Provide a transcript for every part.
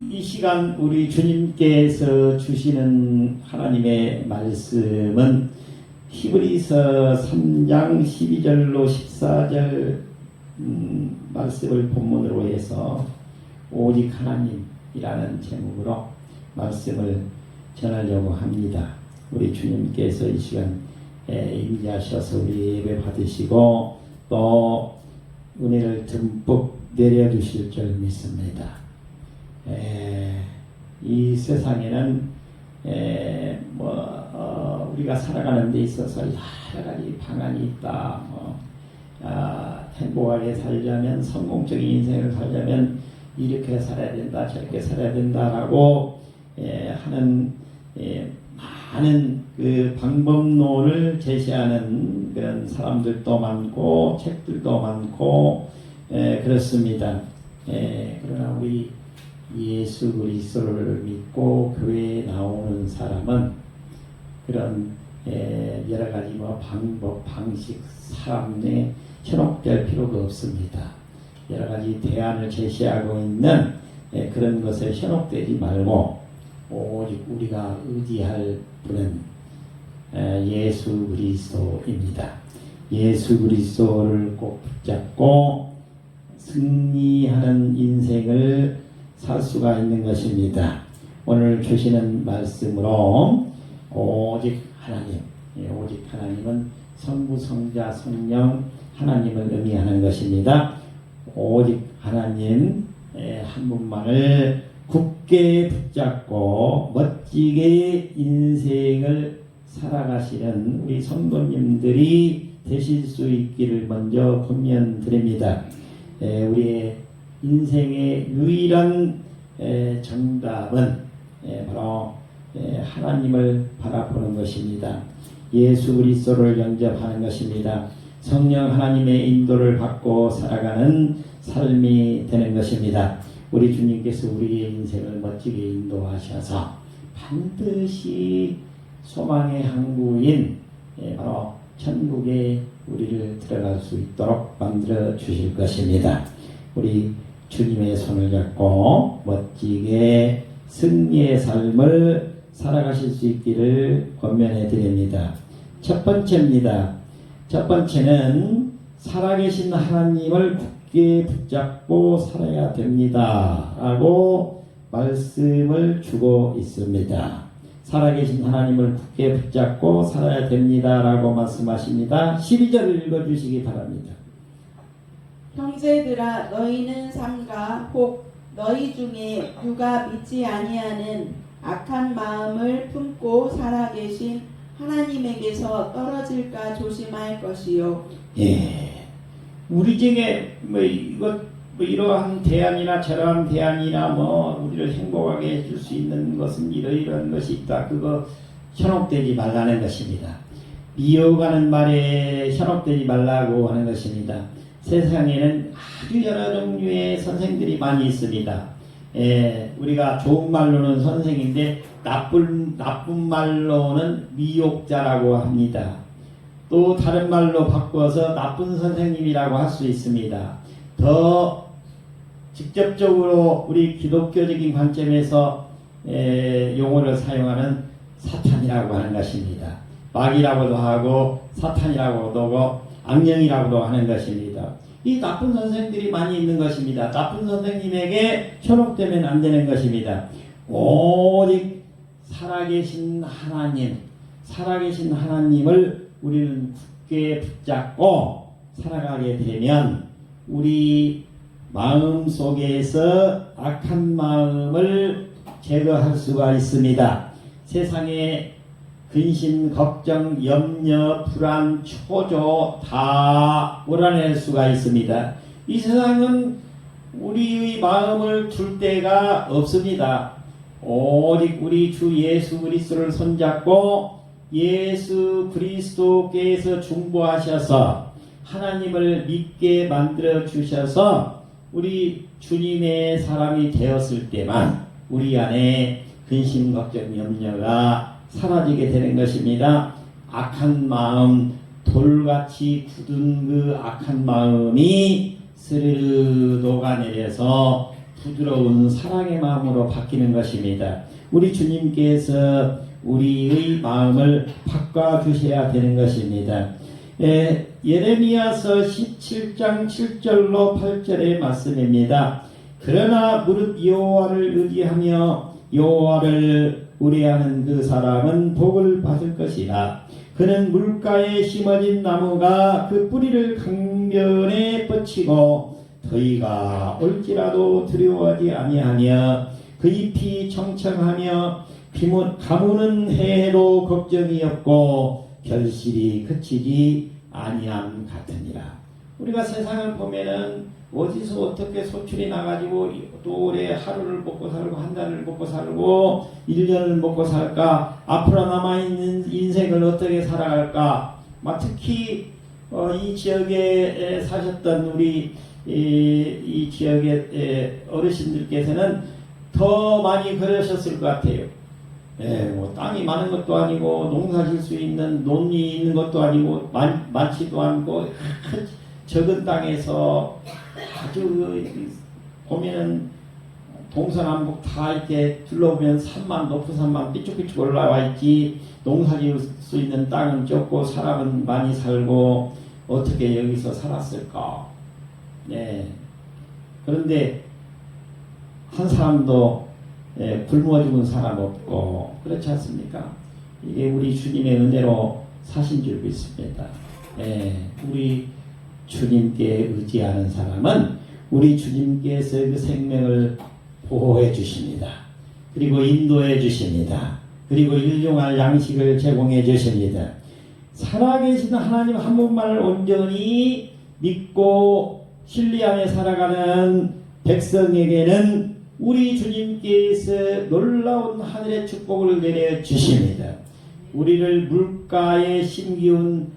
이 시간 우리 주님께서 주시는 하나님의 말씀은 히브리서 3장 12절로 14절 말씀을 본문으로 해서 오직 하나님이라는 제목으로 말씀을 전하려고 합니다. 우리 주님께서 이 시간 임재하셔서 우리 예배 받으시고 또 은혜를 듬뿍 내려주실 줄 믿습니다. 이 세상에는 우리가 살아가는 데 있어서 여러 가지 방안이 있다. 행복하게 살려면, 성공적인 인생을 살려면 이렇게 살아야 된다, 저렇게 살아야 된다라고 하는 많은 그 방법론을 제시하는 그런 사람들도 많고 책들도 많고 그렇습니다. 그러나 우리 예수 그리스도를 믿고 교회에 나오는 사람은 그런 여러 가지 방법, 방식, 사람에 현혹될 필요가 없습니다. 여러 가지 대안을 제시하고 있는 그런 것에 현혹되지 말고 오직 우리가 의지할 분은 예수 그리스도입니다. 예수 그리스도를 꼭 붙잡고 승리하는 인생을 살 수가 있는 것입니다. 오늘 주시는 말씀으로 오직 하나님, 오직 하나님은 성부, 성자, 성령 하나님을 의미하는 것입니다. 오직 하나님 한 분만을 굳게 붙잡고 멋지게 인생을 살아가시는 우리 성도님들이 되실 수 있기를 먼저 권면드립니다. 우리의 인생의 유일한 정답은 바로 하나님을 바라보는 것입니다. 예수 그리스도를 영접하는 것입니다. 성령 하나님의 인도를 받고 살아가는 삶이 되는 것입니다. 우리 주님께서 우리의 인생을 멋지게 인도하셔서 반드시 소망의 항구인 바로 천국에 우리를 들어갈 수 있도록 만들어 주실 것입니다. 우리 주님의 손을 잡고 멋지게 승리의 삶을 살아가실 수 있기를 권면해 드립니다. 첫 번째입니다. 첫 번째는 살아계신 하나님을 굳게 붙잡고 살아야 됩니다 라고 말씀을 주고 있습니다. 살아계신 하나님을 굳게 붙잡고 살아야 됩니다 라고 말씀하십니다. 12절을 읽어주시기 바랍니다. 형제들아, 너희는 삼가 혹 너희 중에 누가 믿지 아니하는 악한 마음을 품고 살아계신 하나님에게서 떨어질까 조심할 것이요. 우리 중에 이러한 대안이나 저러한 대안이나 우리를 행복하게 해줄 수 있는 것은 이러이러한 것이 있다. 그거 현혹되지 말라는 것입니다. 미워가는 말에 현혹되지 말라고 하는 것입니다. 세상에는 아주 여러 종류의 선생들이 많이 있습니다. 우리가 좋은 말로는 선생인데 나쁜 말로는 미혹자라고 합니다. 또 다른 말로 바꿔서 나쁜 선생님이라고 할 수 있습니다. 더 직접적으로 우리 기독교적인 관점에서 용어를 사용하는 사탄이라고 하는 것입니다. 마귀라고도 하고 사탄이라고도 하고 악령이라고도 하는 것입니다. 이 나쁜 선생들이 많이 있는 것입니다. 나쁜 선생님에게 현혹되면 안 되는 것입니다. 오직 살아계신 하나님, 살아계신 하나님을 우리는 굳게 붙잡고 살아가게 되면 우리 마음 속에서 악한 마음을 제거할 수가 있습니다. 세상에 근심, 걱정, 염려, 불안, 초조 다 몰아낼 수가 있습니다. 이 세상은 우리의 마음을 둘 데가 없습니다. 오직 우리 주 예수 그리스도를 손잡고 예수 그리스도께서 중보하셔서 하나님을 믿게 만들어 주셔서 우리 주님의 사람이 되었을 때만 우리 안에 근심, 걱정, 염려가 사라지게 되는 것입니다. 악한 마음, 돌같이 굳은 그 악한 마음이 스르르 녹아내려서 부드러운 사랑의 마음으로 바뀌는 것입니다. 우리 주님께서 우리의 마음을 바꿔주셔야 되는 것입니다. 예레미야서 17장 7절로 8절의 말씀입니다. 그러나 무릇 여호와를 의지하며 여호와를 의뢰하는 그 사람은 복을 받을 것이라. 그는 물가에 심어진 나무가 그 뿌리를 강변에 뻗치고 더위가 올지라도 두려워하지 아니하며 그 잎이 청청하며 가무는 해에도 걱정이 없고 결실이 그치지 아니함 같으니라. 우리가 세상을 보면은 어디서 어떻게 소출이 나가지고 또 올해 하루를 먹고 살고 한 달을 먹고 살고 1년을 먹고 살까, 앞으로 남아있는 인생을 어떻게 살아갈까. 특히 이 지역에 사셨던 우리 이 지역의 어르신들께서는 더 많이 그러셨을 것 같아요. 뭐 땅이 많은 것도 아니고 농사질 수 있는 논이 있는 것도 아니고 많지도 않고 적은 땅에서 아주 보면은 동서남북 다 이렇게 둘러보면 산만, 높은 산만 삐쭉삐쭉 올라와 있지, 농사질 수 있는 땅은 적고 사람은 많이 살고 어떻게 여기서 살았을까. 그런데 한 사람도 굶어 죽은 사람 없고 그렇지 않습니까? 이게 우리 주님의 은혜로 사신 줄 믿습니다. 우리 주님께 의지하는 사람은 우리 주님께서 그 생명을 보호해 주십니다. 그리고 인도해 주십니다. 그리고 일용할 양식을 제공해 주십니다. 살아계신 하나님 한 분만을 온전히 믿고 신뢰하며 살아가는 백성에게는 우리 주님께서 놀라운 하늘의 축복을 내려 주십니다. 우리를 물가에 심기운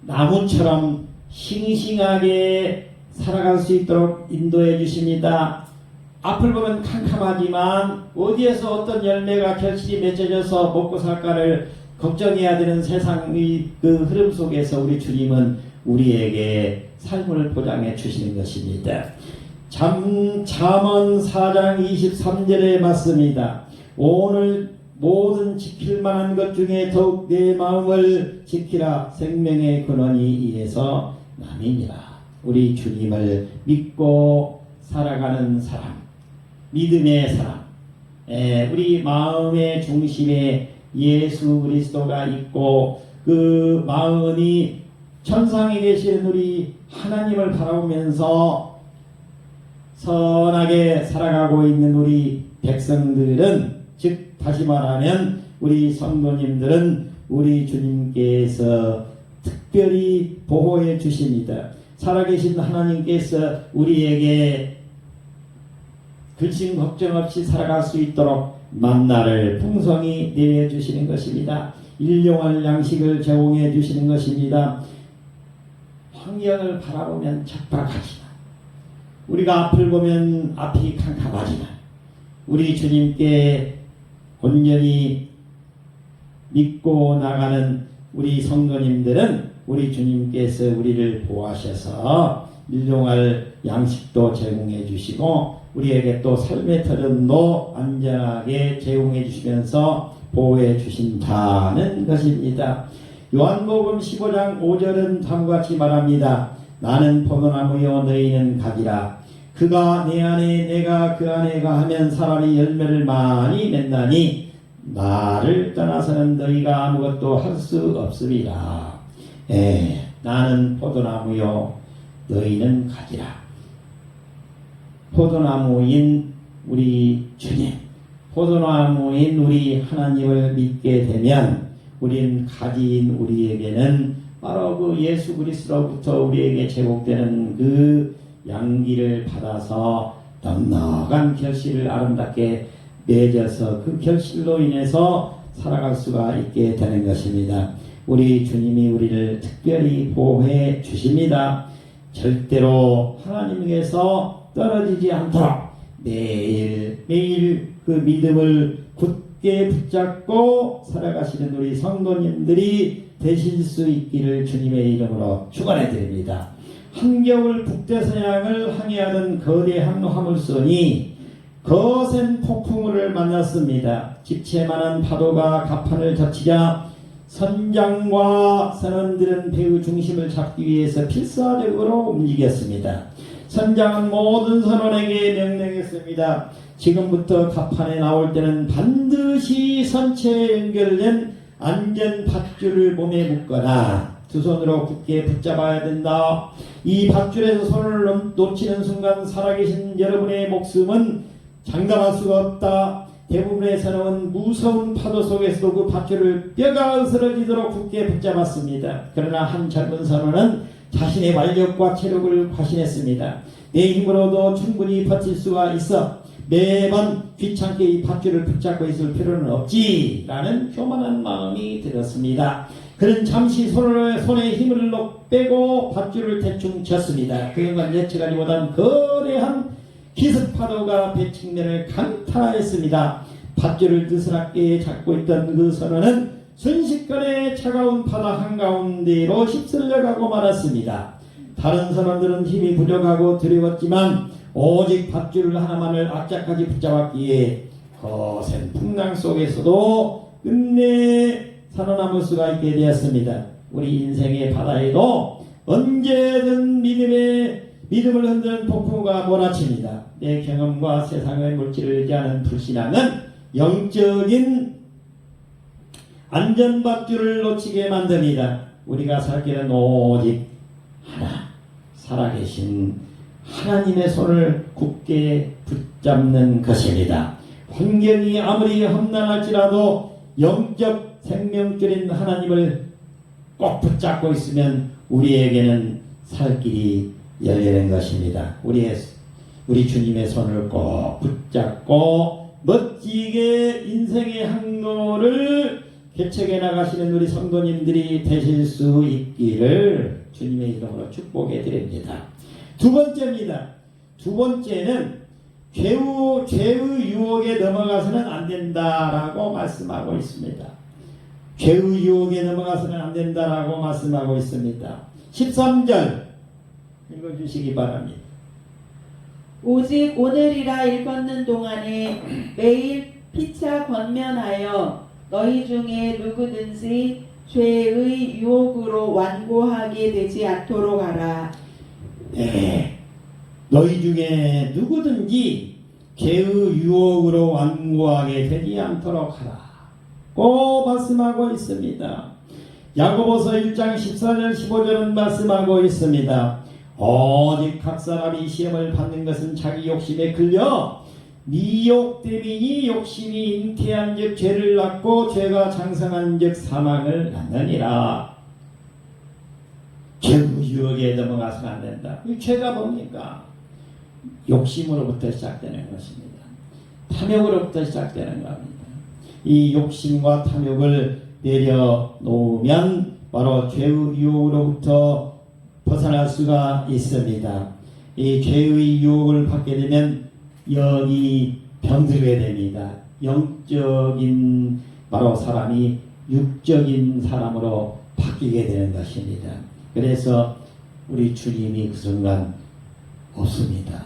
나무처럼 싱싱하게 살아갈 수 있도록 인도해 주십니다. 앞을 보면 캄캄하지만 어디에서 어떤 열매가 결실이 맺어져서 먹고 살까를 걱정해야 되는 세상의 그 흐름 속에서 우리 주님은 우리에게 삶을 보장해 주시는 것입니다. 잠언 4장 23절에 맞습니다. 오늘 모든 지킬 만한 것 중에 더욱 내 마음을 지키라. 생명의 근원이 이에서 남이니라. 우리 주님을 믿고 살아가는 사람, 믿음의 사람, 우리 마음의 중심에 예수 그리스도가 있고 그 마음이 천상에 계신 우리 하나님을 바라보면서 선하게 살아가고 있는 우리 백성들은, 즉 다시 말하면 우리 성도님들은 우리 주님께서 특별히 보호해 주십니다. 살아계신 하나님께서 우리에게 근심 걱정 없이 살아갈 수 있도록 만나를 풍성히 내려주시는 것입니다. 일용할 양식을 제공해 주시는 것입니다. 환경을 바라보면 척박하지만, 우리가 앞을 보면 앞이 캄캄하지만, 우리 주님께 온전히 믿고 나가는 우리 성도님들은 우리 주님께서 우리를 보호하셔서 일용할 양식도 제공해 주시고 우리에게 또 삶의 터전도 안전하게 제공해 주시면서 보호해 주신다는 것입니다. 요한복음 15장 5절은 다음과 같이 말합니다. 나는 포도나무요 너희는 가지라. 그가 내 안에 내가 그 안에 가하면 사람이 열매를 많이 맺나니 나를 떠나서는 너희가 아무것도 할 수 없음이라. 나는 포도나무요 너희는 가지라. 포도나무인 우리 주님, 포도나무인 우리 하나님을 믿게 되면 우리는 가지인 우리에게는 바로 그 예수 그리스도로부터 우리에게 제공되는 그 양기를 받아서 넉넉한 결실을 아름답게 맺어서 그 결실로 인해서 살아갈 수가 있게 되는 것입니다. 우리 주님이 우리를 특별히 보호해 주십니다. 절대로 하나님께서 떨어지지 않도록 매일 그 믿음을 굳게 붙잡고 살아가시는 우리 성도님들이 되실 수 있기를 주님의 이름으로 축원해 드립니다. 한겨울 북대서양을 항해하던 거대한 화물선이 거센 폭풍우를 만났습니다. 집채만한 파도가 갑판을 덮치자 선장과 선원들은 배의 중심을 잡기 위해서 필사적으로 움직였습니다. 선장은 모든 선원에게 명령했습니다. 지금부터 갑판에 나올 때는 반드시 선체에 연결된 안전 밧줄을 몸에 묶거나 두 손으로 굳게 붙잡아야 된다. 이 밧줄에서 손을 놓치는 순간 살아계신 여러분의 목숨은 장담할 수가 없다. 대부분의 선원은 무서운 파도 속에서도 그 밧줄을 뼈가 으스러지도록 굳게 붙잡았습니다. 그러나 한 젊은 선원은 자신의 완력과 체력을 과신했습니다. 내 힘으로도 충분히 버틸 수가 있어 매번 귀찮게 이 밧줄을 붙잡고 있을 필요는 없지 라는 교만한 마음이 들었습니다. 그는 잠시 손에 힘을 빼고 밧줄을 대충 쳤습니다. 그 순간 예측하지못한 거대한 기습파도가 배 측면을 강타했습니다. 밧줄을 느슨하게 잡고 있던 그 선원은 순식간에 차가운 바다 한가운데로 휩쓸려가고 말았습니다. 다른 선원들은 힘이 부족하고 두려웠지만 오직 밧줄 하나만을 악착같이 붙잡았기에 거센 풍랑 속에서도 끝내 살아남을 수가 있게 되었습니다. 우리 인생의 바다에도 언제든 믿음을 흔드는 폭풍우가 몰아칩니다. 내 경험과 세상의 물질을 의지하는 불신앙은 영적인 안전밧줄을 놓치게 만듭니다. 우리가 살 길은 오직 하나, 살아계신 하나님의 손을 굳게 붙잡는 것입니다. 환경이 아무리 험난할지라도 영적 생명줄인 하나님을 꼭 붙잡고 있으면 우리에게는 살 길이 열리는 것입니다. 우리 주님의 손을 꼭 붙잡고 멋지게 인생의 항로를 개척해 나가시는 우리 성도님들이 되실 수 있기를 주님의 이름으로 축복해 드립니다. 두 번째입니다. 두 번째는 죄의 유혹에 넘어가서는 안 된다라고 말씀하고 있습니다. 죄의 유혹에 넘어가서는 안 된다라고 말씀하고 있습니다. 13절 읽어주시기 바랍니다. 오직 오늘이라 일컫는 동안에 매일 피차 권면하여 너희 중에 누구든지 죄의 유혹으로 완고하게 되지 않도록 하라. 네, 너희 중에 누구든지 죄의 유혹으로 완고하게 되지 않도록 하라 고 말씀하고 있습니다. 야고보서 1장 14절 15절은 말씀하고 있습니다. 오직 각 사람이 시험을 받는 것은 자기 욕심에 끌려 미혹됨이니 욕심이 잉태한즉 죄를 낳고 죄가 장성한즉 사망을 낳느니라. 죄의 유혹에 넘어가서는 안 된다. 이 죄가 뭡니까? 욕심으로부터 시작되는 것입니다. 탐욕으로부터 시작되는 겁니다. 이 욕심과 탐욕을 내려놓으면 바로 죄의 유혹으로부터 벗어날 수가 있습니다. 이 죄의 유혹을 받게 되면 영이 병들게 됩니다. 영적인 바로 사람이 육적인 사람으로 바뀌게 되는 것입니다. 그래서 우리 주님이 그 순간 없습니다.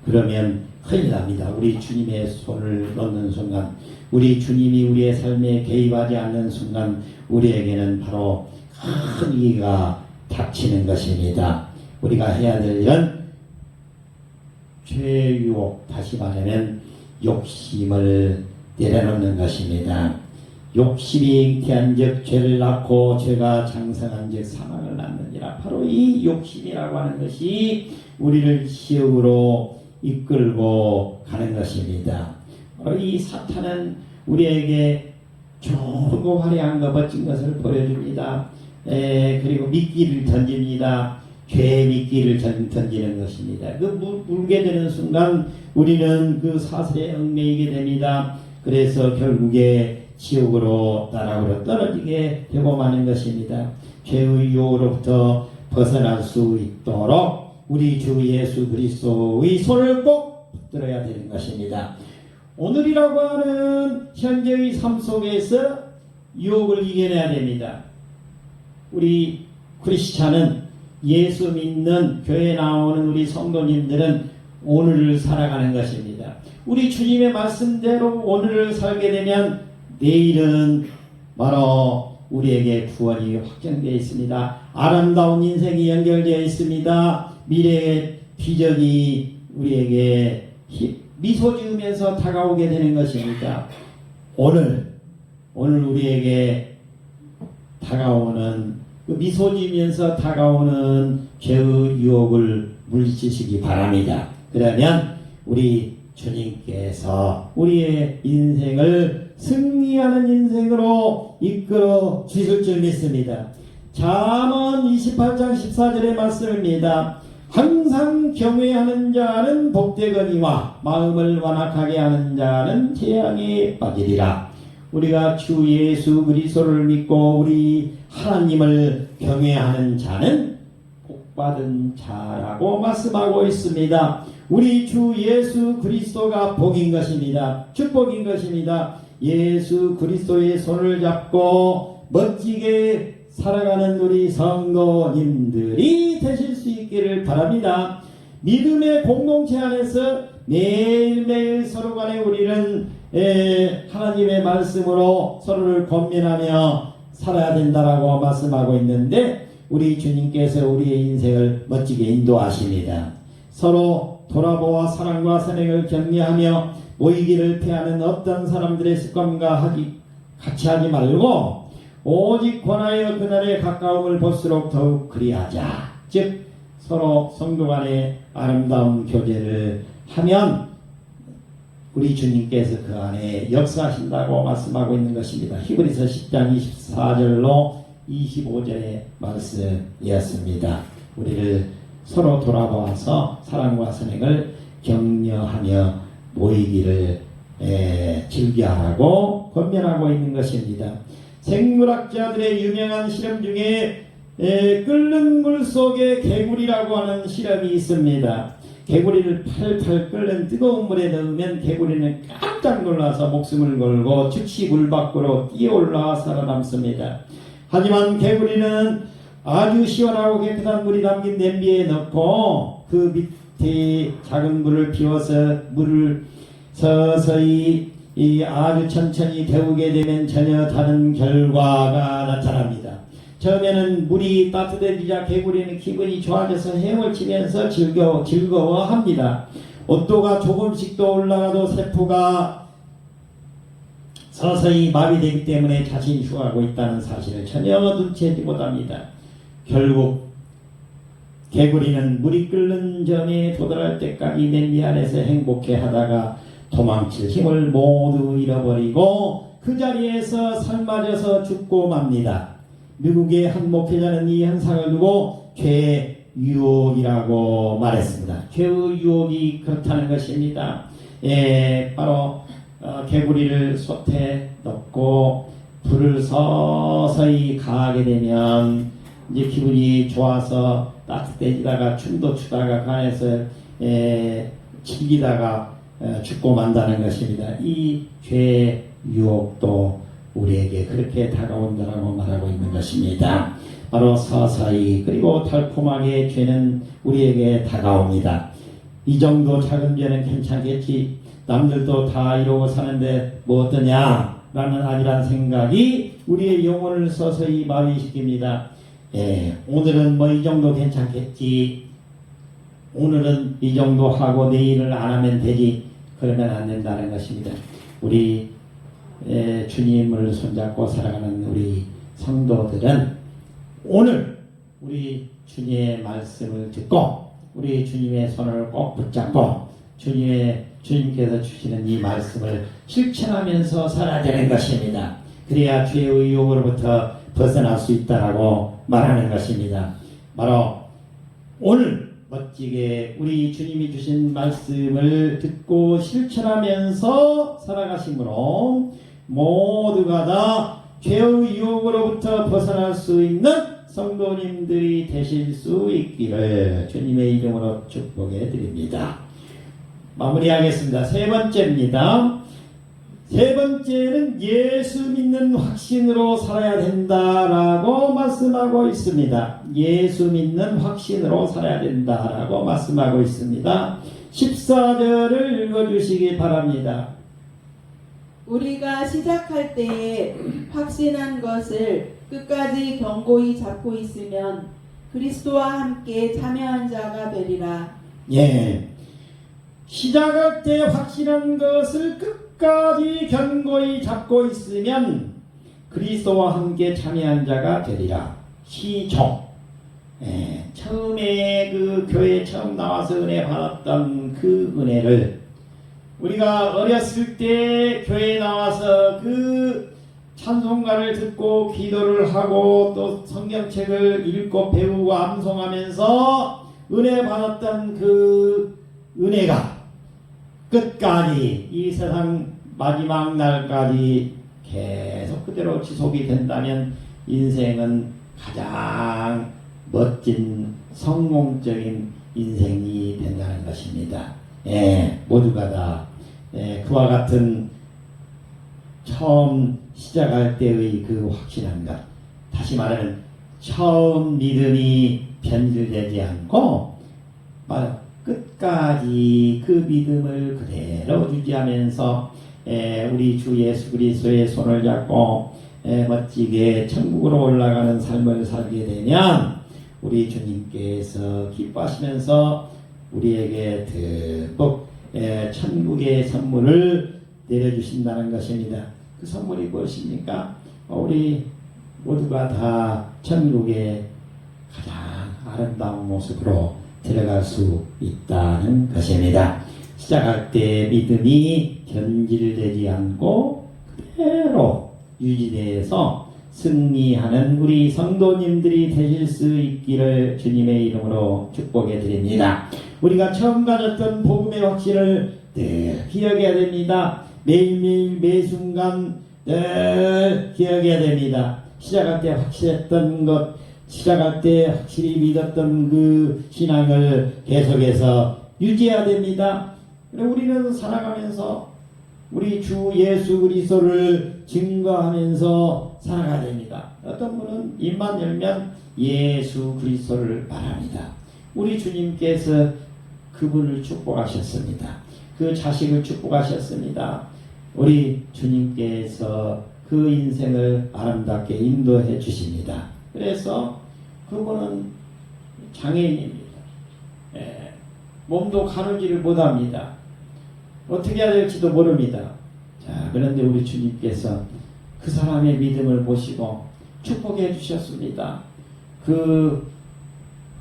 그러면 큰일 납니다. 우리 주님의 손을 놓는 순간, 우리 주님이 우리의 삶에 개입하지 않는 순간 우리에게는 바로 큰 위기가 닥치는 것입니다. 우리가 해야 될 일은 죄의 유혹, 다시 말하면 욕심을 내려놓는 것입니다. 욕심이 잉태한즉 죄를 낳고 죄가 장성한즉 사망을 낳느니라. 바로 이 욕심이라고 하는 것이 우리를 지옥으로 이끌고 가는 것입니다. 바로 이 사탄은 우리에게 좋고 화려한 것, 멋진 것을 보여줍니다. 그리고 미끼를 던집니다. 죄의 미끼를 던지는 것입니다. 그 물게 되는 순간 우리는 그 사슬에 얽매이게 됩니다. 그래서 결국에 지옥으로 나락으로 떨어지게 되고 마는 것입니다. 죄의 유혹으로부터 벗어날 수 있도록 우리 주 예수 그리스도의 손을 꼭 붙들어야 되는 것입니다. 오늘이라고 하는 현재의 삶 속에서 유혹을 이겨내야 됩니다. 우리 크리스찬은 예수 믿는 교회 나오는 우리 성도님들은 오늘을 살아가는 것입니다. 우리 주님의 말씀대로 오늘을 살게 되면 내일은 바로 우리에게 구원이 확정되어 있습니다. 아름다운 인생이 연결되어 있습니다. 미래의 비전이 우리에게 미소 지으면서 다가오게 되는 것입니다. 오늘 우리에게 다가오는 미소 지으면서 다가오는 죄의 유혹을 물리치시기 바랍니다. 그러면 우리 주님께서 우리의 인생을 승리하는 인생으로 이끌어 주실 줄 믿습니다. 잠언 28장 14절의 말씀입니다. 항상 경외하는 자는 복되거니와 마음을 완악하게 하는 자는 재앙에 빠지리라. 우리가 주 예수 그리스도를 믿고 우리 하나님을 경외하는 자는 복받은 자라고 말씀하고 있습니다. 우리 주 예수 그리스도가 복인 것입니다. 축복인 것입니다. 예수 그리스도의 손을 잡고 멋지게 살아가는 우리 성도님들이 되실 수 있기를 바랍니다. 믿음의 공동체 안에서 매일매일 서로 간에 우리는 하나님의 말씀으로 서로를 권면하며 살아야 된다라고 말씀하고 있는데 우리 주님께서 우리의 인생을 멋지게 인도하십니다. 서로 돌아보아 사랑과 선행을 격려하며 모이기를 피하는 어떤 사람들의 습관과 같이 하지 말고 오직 권하여 그날의 가까움을 볼수록 더욱 그리하자. 즉 서로 성도 간의 아름다운 교제를 하면 우리 주님께서 그 안에 역사하신다고 말씀하고 있는 것입니다. 히브리서 10장 24절로 25절의 말씀이었습니다. 우리를 서로 돌아보아서 사랑과 선행을 격려하며 모이기를 즐겨하라고 권면하고 있는 것입니다. 생물학자들의 유명한 실험 중에 끓는 물 속에 개구리라고 하는 실험이 있습니다. 개구리를 팔팔 끓는 뜨거운 물에 넣으면 개구리는 깜짝 놀라서 목숨을 걸고 즉시 물 밖으로 뛰어올라 살아남습니다. 하지만 개구리는 아주 시원하고 깨끗한 물이 담긴 냄비에 넣고 그 밑에 작은 물을 비워서 물을 서서히 아주 천천히 데우게 되면 전혀 다른 결과가 나타납니다. 처음에는 물이 따뜻해지자 개구리는 기분이 좋아져서 헤엄을 치면서 즐거워합니다. 온도가 조금씩 더 올라가도 세포가 서서히 마비되기 때문에 자신이 휴가하고 있다는 사실을 전혀 눈치채지 못합니다. 결국 개구리는 물이 끓는 점에 도달할 때까지 냄비 안에서 행복해 하다가 도망칠 힘을 모두 잃어버리고 그 자리에서 삶아져서 죽고 맙니다. 미국의 한 목회자는 이 현상을 두고 죄의 유혹이라고 말했습니다. 죄의 유혹이 그렇다는 것입니다. 바로 개구리를 솥에 넣고 불을 서서히 가하게 되면 이제 기분이 좋아서 따뜻해지다가 춤도 추다가 간에서 즐기다가 죽고 만다는 것입니다. 이 죄의 유혹도 우리에게 그렇게 다가온다라고 말하고 있는 것입니다. 바로 서서히 그리고 달콤하게 죄는 우리에게 다가옵니다. 이 정도 작은 죄는 괜찮겠지, 남들도 다 이러고 사는데 뭐 어떠냐 라는 아니란 생각이 우리의 영혼을 서서히 마비시킵니다. 오늘은 뭐 이 정도 괜찮겠지, 오늘은 이 정도 하고 내일을 안 하면 되지, 그러면 안 된다는 것입니다. 우리 주님을 손잡고 살아가는 우리 성도들은 오늘 우리 주님의 말씀을 듣고 우리 주님의 손을 꼭 붙잡고 주님께서 주시는 이 말씀을 실천하면서 살아야 되는 것입니다. 그래야 죄의 유혹으로부터 벗어날 수 있다라고 말하는 것입니다. 바로 오늘 멋지게 우리 주님이 주신 말씀을 듣고 실천하면서 살아가심으로 모두가 다 죄의 유혹으로부터 벗어날 수 있는 성도님들이 되실 수 있기를 주님의 이름으로 축복해 드립니다. 마무리하겠습니다. 세 번째입니다. 세 번째는 예수 믿는 확신으로 살아야 된다라고 말씀하고 있습니다. 예수 믿는 확신으로 살아야 된다라고 말씀하고 있습니다. 14절을 읽어주시기 바랍니다. 우리가 시작할 때에 확신한 것을 끝까지 견고히 잡고 있으면 그리스도와 함께 참여한 자가 되리라. 예, 시작할 때 확신한 것을 끝까지 견고히 잡고 있으면 그리스도와 함께 참여한 자가 되리라. 시종. 예, 처음에 그 교회 처음 나와서 은혜 받았던 그 은혜를 우리가 어렸을 때 교회에 나와서 그 찬송가를 듣고 기도를 하고 또 성경책을 읽고 배우고 암송하면서 은혜 받았던 그 은혜가 끝까지 이 세상 마지막 날까지 계속 그대로 지속이 된다면 인생은 가장 멋진 성공적인 인생이 된다는 것입니다. 예, 모두가 다 그와 같은 처음 시작할 때의 그 확신한 것, 다시 말하면 처음 믿음이 변질되지 않고 끝까지 그 믿음을 그대로 유지하면서 우리 주 예수 그리스도의 손을 잡고 멋지게 천국으로 올라가는 삶을 살게 되면 우리 주님께서 기뻐하시면서 우리에게 듬뿍 천국의 선물을 내려주신다는 것입니다. 그 선물이 무엇입니까? 우리 모두가 다 천국의 가장 아름다운 모습으로 들어갈 수 있다는 것입니다. 시작할 때 믿음이 변질되지 않고 그대로 유지되어서 승리하는 우리 성도님들이 되실 수 있기를 주님의 이름으로 축복해 드립니다. 우리가 처음 가졌던 복음의 확신을 늘 기억해야 됩니다. 매일매일 매순간 늘 기억해야 됩니다. 시작할 때 확실했던 것, 시작할 때 확실히 믿었던 그 신앙을 계속해서 유지해야 됩니다. 우리는 살아가면서 우리 주 예수 그리스도를 증거하면서 살아가야 됩니다. 어떤 분은 입만 열면 예수 그리스도를 말합니다. 우리 주님께서 그분을 축복하셨습니다. 그 자식을 축복하셨습니다. 우리 주님께서 그 인생을 아름답게 인도해 주십니다. 그래서 그분은 장애인입니다. 몸도 가누지를 못합니다. 어떻게 해야 될지도 모릅니다. 자, 그런데 우리 주님께서 그 사람의 믿음을 보시고 축복해 주셨습니다. 그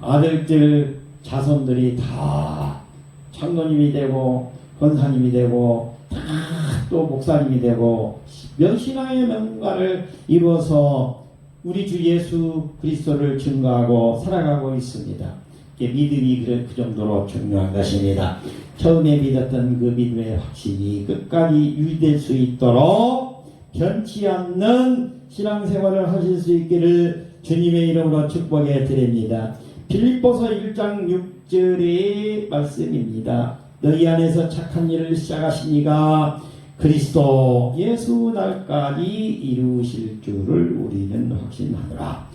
아들들 자손들이 다 장로님이 되고 권사님이 되고 다 또 목사님이 되고 신앙의 명가를 이루어서 우리 주 예수 그리스도를 증거하고 살아가고 있습니다. 믿음이 그 정도로 중요한 것입니다. 처음에 믿었던 그 믿음의 확신이 끝까지 유지될 수 있도록 변치 않는 신앙생활을 하실 수 있기를 주님의 이름으로 축복해 드립니다. 필립보서 1장 6절의 말씀입니다. 너희 안에서 착한 일을 시작하시니가 그리스도 예수 날까지 이루실 줄을 우리는 확신하노라.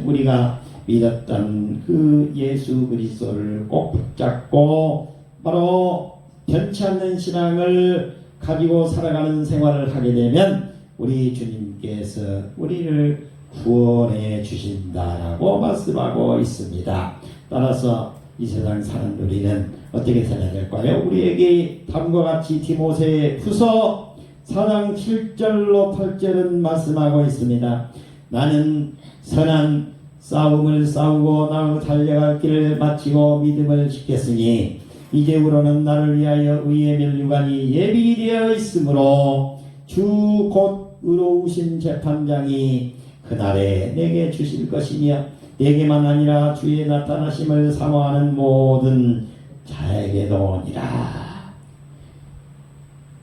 우리가 믿었던 그 예수 그리스도를 꼭 붙잡고 바로 변치 않는 신앙을 가지고 살아가는 생활을 하게 되면 우리 주님께서 우리를 구원해 주신다라고 말씀하고 있습니다. 따라서 이 세상 사는 우리는 어떻게 살아야 될까요? 우리에게 다음과 같이 디모세 후서 4장 7절로 8절은 말씀하고 있습니다. 나는 선한 싸움을 싸우고 나로 달려갈 길을 마치고 믿음을 지켰으니 이제부로는 나를 위하여 의의 면류관이 예비되어 있으므로 주 곧 의로우신 재판장이 그날에 내게 주실 것이며 내게만 아니라 주의 나타나심을 사모하는 모든 자에게도니라.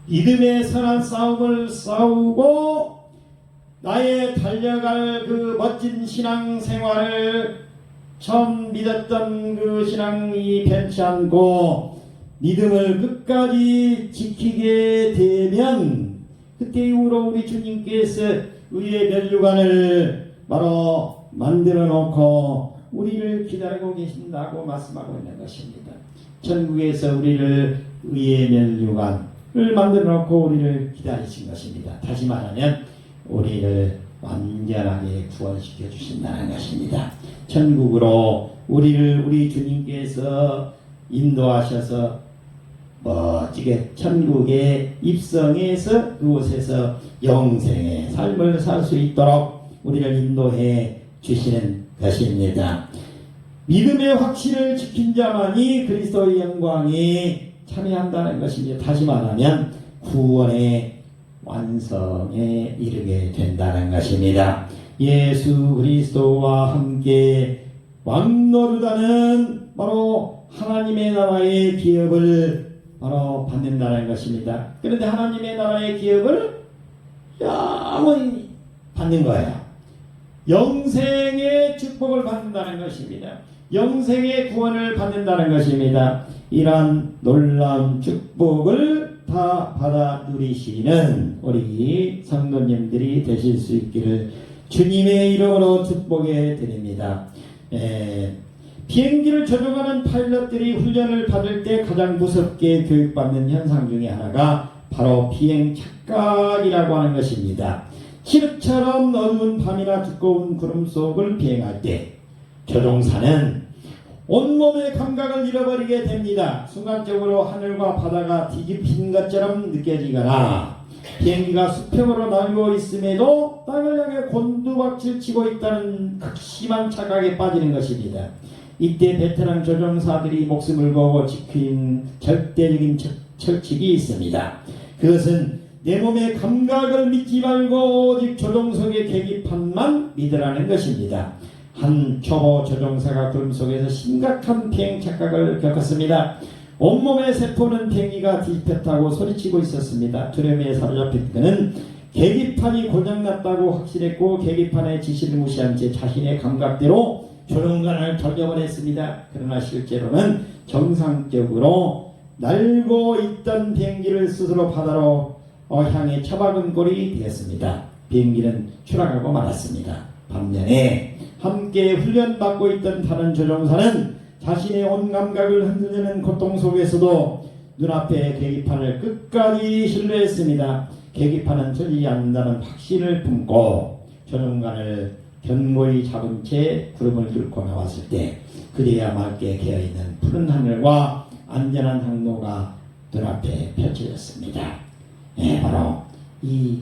믿음의 선한 싸움을 싸우고 나의 달려갈 그 멋진 신앙생활을 처음 믿었던 그 신앙이 변치 않고 믿음을 끝까지 지키게 되면 그때 이후로 우리 주님께서 의의 면류관을 바로 만들어 놓고 우리를 기다리고 계신다고 말씀하고 있는 것입니다. 천국에서 우리를 의의 면류관을 만들어 놓고 우리를 기다리신 것입니다. 다시 말하면 우리를 완전하게 구원시켜 주신다는 것입니다. 천국으로 우리를 우리 주님께서 인도하셔서 멋지게 천국에 입성해서 그곳에서 영생의 삶을 살 수 있도록 우리를 인도해 주시는 것입니다. 믿음의 확신을 지킨 자만이 그리스도의 영광에 참여한다는 것입니다. 다시 말하면 구원의 완성에 이르게 된다는 것입니다. 예수 그리스도와 함께 왕노릇하는 바로 하나님의 나라의 기업을 바로 받는다는 것입니다. 그런데 하나님의 나라의 기업을 영원히 받는 거예요. 영생의 축복을 받는다는 것입니다. 영생의 구원을 받는다는 것입니다. 이러한 놀라운 축복을 다 받아 누리시는 우리 성도님들이 되실 수 있기를 주님의 이름으로 축복해 드립니다. 비행기를 조종하는 파일럿들이 훈련을 받을 때 가장 무섭게 교육받는 현상 중에 하나가 바로 비행 착각이라고 하는 것입니다. 칠흑처럼 어두운 밤이나 두꺼운 구름 속을 비행할 때 조종사는 온몸의 감각을 잃어버리게 됩니다. 순간적으로 하늘과 바다가 뒤집힌 것처럼 느껴지거나 비행기가 수평으로 날고 있음에도 땅을 향해 곤두박질 치고 있다는 극심한 착각에 빠지는 것입니다. 이때 베테랑 조종사들이 목숨을 걸고 지킨 절대적인 철칙이 있습니다. 그것은 내 몸의 감각을 믿지 말고 오직 조종석의 계기판만 믿으라는 것입니다. 한 초보 조종사가 구름 속에서 심각한 비행 착각을 겪었습니다. 온몸의 세포는 비행기가 뒤집혔다고 소리치고 있었습니다. 두려움에 사로잡힌 그는 계기판이 고장났다고 확신했고 계기판의 지시를 무시한 채 자신의 감각대로 조종관을 돌려보냈습니다. 그러나 실제로는 정상적으로 날고 있던 비행기를 스스로 바다로 향해 처박은 꼴이 되었습니다. 비행기는 추락하고 말았습니다. 반면에 함께 훈련받고 있던 다른 조종사는 자신의 온 감각을 흔들리는 고통 속에서도 눈앞에 계기판을 끝까지 신뢰했습니다. 계기판은 틀리지 않는다는 확신을 품고 조종관을 견고히 잡은 채 구름을 뚫고 나왔을 때 그래야 맑게 개어있는 푸른 하늘과 안전한 항로가 눈앞에 펼쳐졌습니다. 바로 이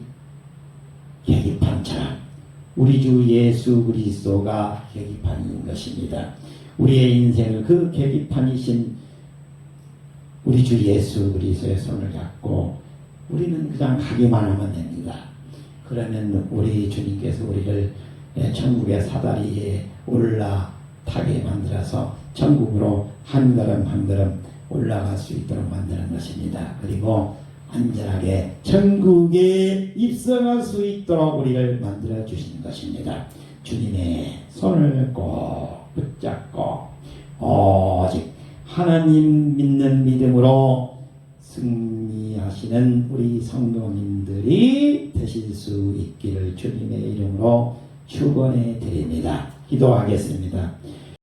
계기판처럼 우리 주 예수 그리스도가 계기판인 것입니다. 우리의 인생을 그 계기판이신 우리 주 예수 그리스도의 손을 잡고 우리는 그냥 가기만 하면 됩니다. 그러면 우리 주님께서 우리를 천국의 사다리에 올라타게 만들어서 천국으로 한 걸음 한 걸음 올라갈 수 있도록 만드는 것입니다. 그리고 안전하게 천국에 입성할 수 있도록 우리를 만들어 주시는 것입니다. 주님의 손을 꼭 붙잡고 오직 하나님 믿는 믿음으로 승리하시는 우리 성도님들이 되실 수 있기를 주님의 이름으로 축원해 드립니다. 기도하겠습니다.